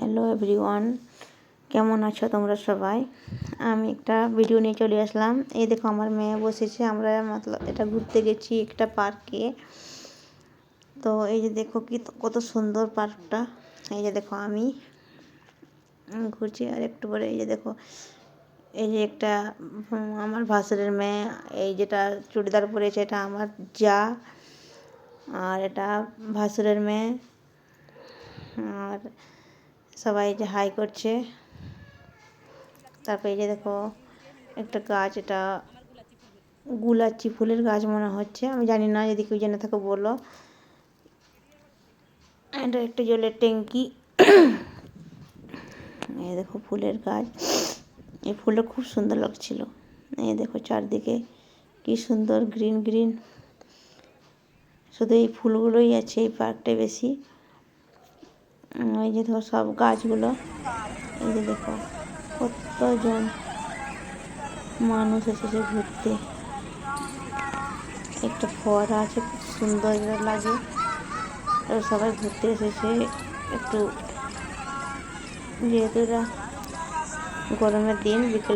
Hello everyone, কেমন আছো তোমরা সবাই? আমি একটা ভিডিও নিয়ে চলে আসলাম। এই দেখো আমার মেয়ে বসেছে। আমরা এটা ঘুরতে গেছি একটা পার্কে। তো এই যে দেখো কত সুন্দর পার্কটা। এই যে দেখো আমি ঘুরছি আর একটু পরে এই যে দেখো এই যে একটা আমার ভাসুরের মেয়ে, এই যেটা চুড়িদার পরেছে এটা আমার যা, আর এটা ভাসুরের মেয়ে। আর সবাই যে হাই করছে। তারপরে এই যে দেখো একটা গাছ, এটা গুলাচি ফুলের গাছ মনে হচ্ছে, আমি জানি না, যদি কেউ জেনে থাকে বলো। এটা একটা জলের ট্যাঙ্কি। এই দেখো ফুলের গাছ, এই ফুলটা খুব সুন্দর লাগছিল। এই দেখো চারদিকে কি সুন্দর গ্রিন গ্রিন, শুধু এই ফুলগুলোই আছে এই পার্কটায় বেশি। এই যে দেখো সব গাছগুলো, এই যে দেখো কতজন মানুষ এসেছে ঘুরতে। একটা ফোয়ারা আছে, খুব সুন্দর লাগে। আর সবাই ঘুরতে এসেছে একটু, যেহেতু এটা গরমের দিন, বিকেল